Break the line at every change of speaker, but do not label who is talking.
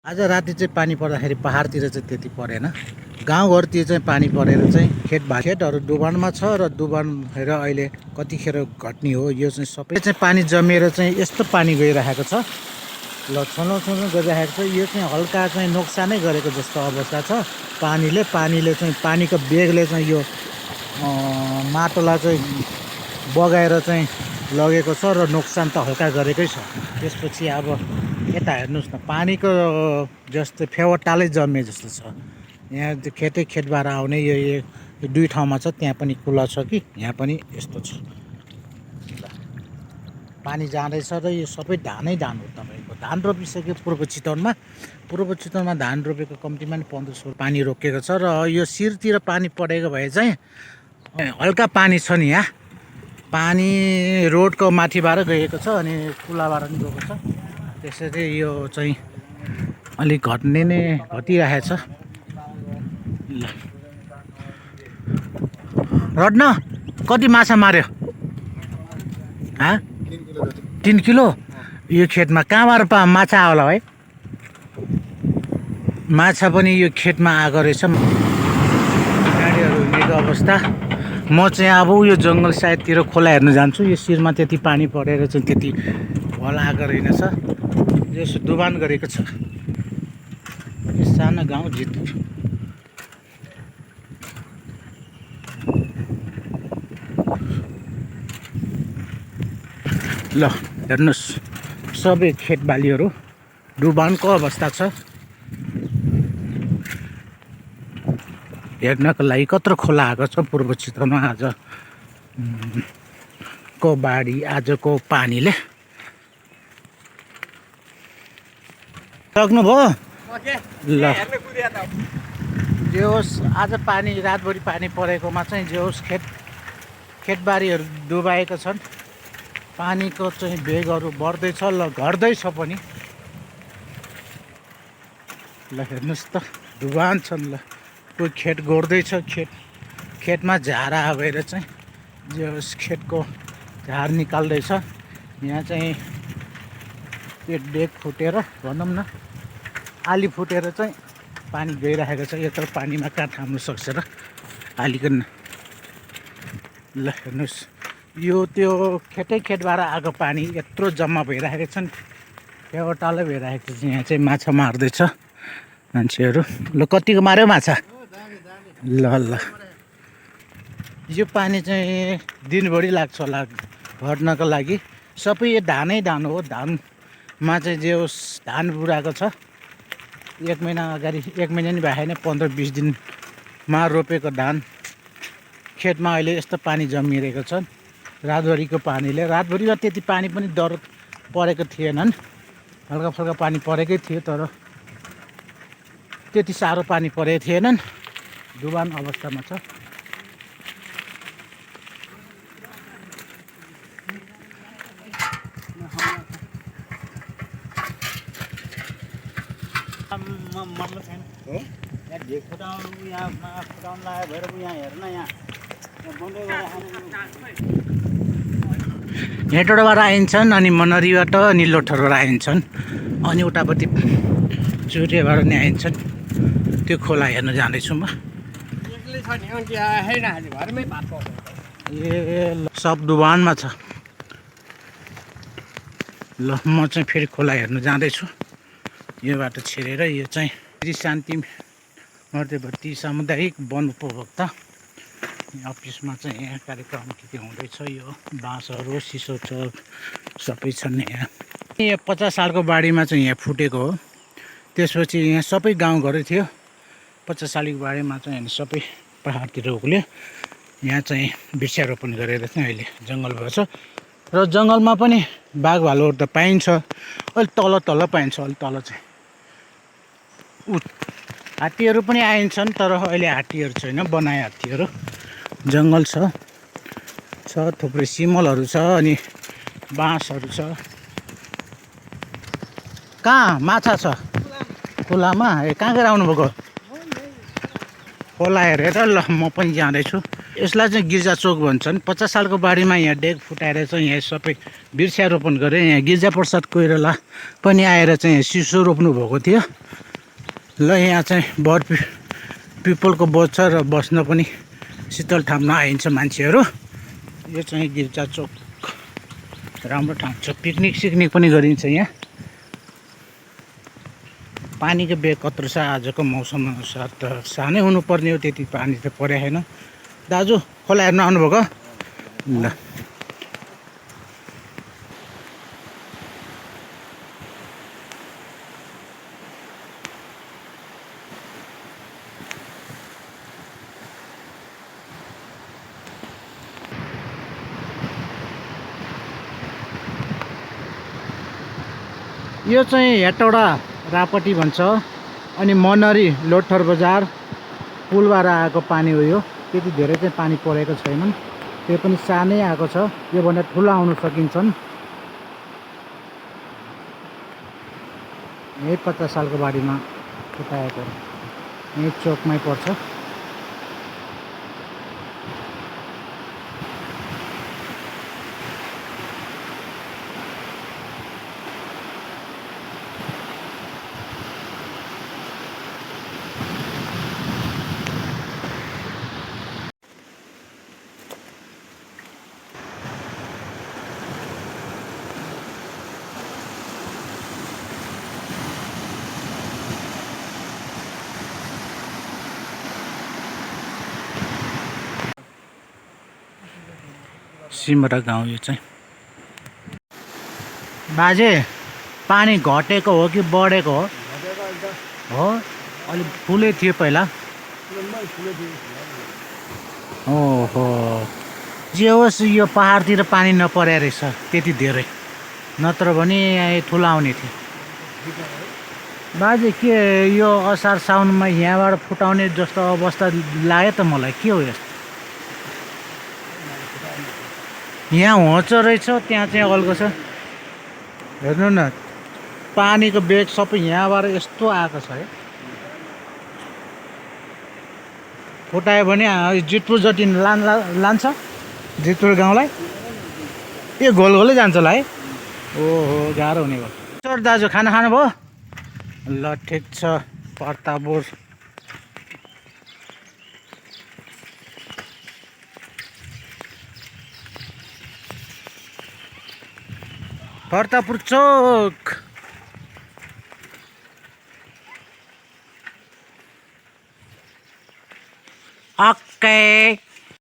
आज राति चाहिँ पानी पर्दाखेरि पहाडतिर चाहिँ त्यति परेन। गाउँघरतिर चाहिँ पानी परेर चाहिँ खेतहरू डुबानमा छ र डुबान भएर अहिले कतिखेर घट्ने हो यो चाहिँ सबै चाहिँ पानी जमेर चाहिँ यस्तो पानी गइरहेको छ। ल छलो गरिरहेको छ। यो चाहिँ हल्का चाहिँ नोक्सानै गरेको जस्तो अवस्था छ। पानीले चाहिँ पानीको वेगले चाहिँ यो माटोलाई चाहिँ बगाएर चाहिँ लगेको छ र नोक्सान त हल्का गरेकै छ। त्यसपछि अब यता हेर्नुहोस् न, पानीको जस्तो फेवटालै जम्मे जस्तो छ। यहाँ खेतबाट आउने यो दुई ठाउँमा छ, त्यहाँ पनि खुला छ कि यहाँ पनि यस्तो छ। पानी जाँदैछ र यो सबै धानै धान हो। तपाईँको धान रोपिसक्यो पूर्व चितवनमा धान रोपेको कम्तीमा नि 1500 पानी रोकेको छ। र यो शिरतिर पानी परेको भए चाहिँ हल्का पानी छ नि, यहाँ पानी रोडको माथिबाट गएको छ अनि कुलाबाट नि गएको छ। त्यसरी यो चाहिँ अलिक घट्ने नै घटिरहेको छ। ल रड्न कति माछा मार्यो? 3 किलो। यो खेतमा कहाँबाट माछा आउला है? माछा पनि यो खेतमा आएको रहेछ। गाडीहरू हिँडेको अवस्था। म चाहिँ अब यो जङ्गल साइडतिर खोला हेर्न जान्छु। यो शिरमा त्यति पानी परेर चाहिँ त्यति होला आएको रहेनछ। यसो डुबान गरेको छ। यो सानो गाउँ जितपुर। ल हेर्नुहोस्, सबै खेतबालीहरू डुबानको अवस्था छ। हेर्नको लागि कत्रो खोला आएको छ पूर्व चितवनमा आज को बाढी, आजको पानीले। सक्नुभयो? ल जे होस्, आज पानी रातभरि पानी परेकोमा चाहिँ जे होस् खेतबारीहरू डुबाएका छन्। पानीको चाहिँ वेगहरू बढ्दैछ, ल घट्दैछ पनि। ल हेर्नुहोस् त, डुबान छन्। ल कोही खेत गोड्दैछ, खेतमा झारा भएर चाहिँ जे होस् खेतको झार निकाल्दैछ। यहाँ चाहिँ डेक फुटेर भनौँ न, आली फुटेर चाहिँ पानी गइरहेको छ। यत्रो पानीमा कहाँ थाम्नु सक्छ र आलीको। ल हेर्नुहोस्, यो त्यो खेतबाट आएको पानी यत्रो जम्मा भइरहेको छ नि, फेवटालै भइरहेको छ। यहाँ चाहिँ माछा मार्दैछ मान्छेहरू। ल कतिको मार्यो माछा? ल ल यो पानी चाहिँ दिनभरि लाग्छ होला घट्नको लागि। सबै यो धानै धान हो। धानमा चाहिँ जे होस् धान बुढाएको छ। 1 महिना अगाडि, 1 महिना नि भएन, 15-20 दिनमा रोपेको धान खेतमा अहिले यस्तो पानी जमिरहेको छ। रातभरिको पानीले, रातभरिमा त्यति पानी पनि डर परेको थिएनन्। हल्का फल्का पानी परेकै थियो, तर त्यति साह्रो पानी परेको थिएनन्। डुबान अवस्थामा छ। हेटोबाट आइन्छन् अनि मनरीबाट अनि लोठरबाट आइन्छन् अनि उतापट्टि चुरेबाट नि आइन्छन्। त्यो खोला हेर्न जाँदैछु म। ए ल, सब डुबानमा छ। ल म चाहिँ फेरि खोला हेर्न जाँदैछु। यो बाटो छिरेर यो चाहिँ श्री शान्ति मध्यवर्ती सामुदायिक वन उपभोक्ता अफिसमा चाहिँ यहाँ कार्यक्रम के हुँदैछ। यो बाँसहरू, सिसो चौक सबै छन् यहाँ। 50 सालको बाढीमा चाहिँ यहाँ फुटेको हो। त्यसपछि यहाँ सबै गाउँघरै थियो। 50 सालको बाढीमा चाहिँ सबै पहाडतिर उक्ल्यो। यहाँ चाहिँ वृक्षारोपण गरेर चाहिँ अहिले जङ्गल भएको छ। र जङ्गलमा पनि बाघ भालुहरू त पाइन्छ। अलिक तल पाइन्छ। अलिक तल चाहिँ हात्तीहरू पनि आइन्छन्, तर अहिले हात्तीहरू छैन, बनाए हात्तीहरू। जङ्गल छ थुप्रै सिमलहरू छ अनि बाँसहरू छ। कहाँ माछा छ? खोलामा। कहाँ गएर आउनुभएको? खोला हेरेर ल म पनि जाँदैछु। यसलाई चाहिँ गिर्जा चोक भन्छन्। 50 सालको बाढीमा यहाँ डेक फुटाएर चाहिँ यहाँ सबै वृक्षारोपण गरे। यहाँ गिर्जा प्रसाद कोइराला पनि आएर चाहिँ यहाँ सिसो रोप्नु भएको थियो। ल यहाँ चाहिँ पिपलको बोट छ र बस्न पनि शीतल ठाउँमा आइन्छ मान्छेहरू। यो चाहिँ गिर्जा चोक राम्रो ठाउँ छ, पिकनिक सिकनिक पनि गरिन्छ यहाँ। पानीको बेग कत्रो छ आजको मौसम अनुसार त सानै हुनुपर्ने हो, त्यति पानी त परेको छैन। दाजु खोला हेर्न आउनुभएको? ल यो चाहिँ हेटौडा रापटी भन्छ। अनि मनरी लोथर बजार पुलबाट आएको पानी हो यो। त्यति धेरै चाहिँ पानी परेको छैन, त्यो पनि सानै आएको छ। योभन्दा ठुलो आउन सकिन्छन्। यही 50 सालको बाढीमा फुटाएको यही चोकमै पर्छ। सिमरा गाउँ यो चाहिँ। बाजे पानी घटेको हो कि बढेको हो? हो अलि फुलै थियो पहिला। ओहो, जे होस् यो पहाडतिर पानी नपरे रहेछ त्यति धेरै, नत्र भने यहाँ ठुलो आउने थियो। बाजे के यो असार साउनमा यहाँबाट फुटाउने जस्तो अवस्था लाग्यो त मलाई। के हो यस्तो? यहाँ होचो रहेछ, त्यहाँ चाहिँ अल्गो छ। हेर्नु न, पानीको बेग सबै यहाँबाट यस्तो आएको छ है। फुटायो भने जितपुर जति लान्छ जितपुर गाउँलाई। ए गोलै जान्छ होला है। ओहो, गाह्रो हुने भयो। सर दाजु खाना खानुभयो? ल ठिक छ। प्रतापपुर प्रतापपुर चोक। ओके।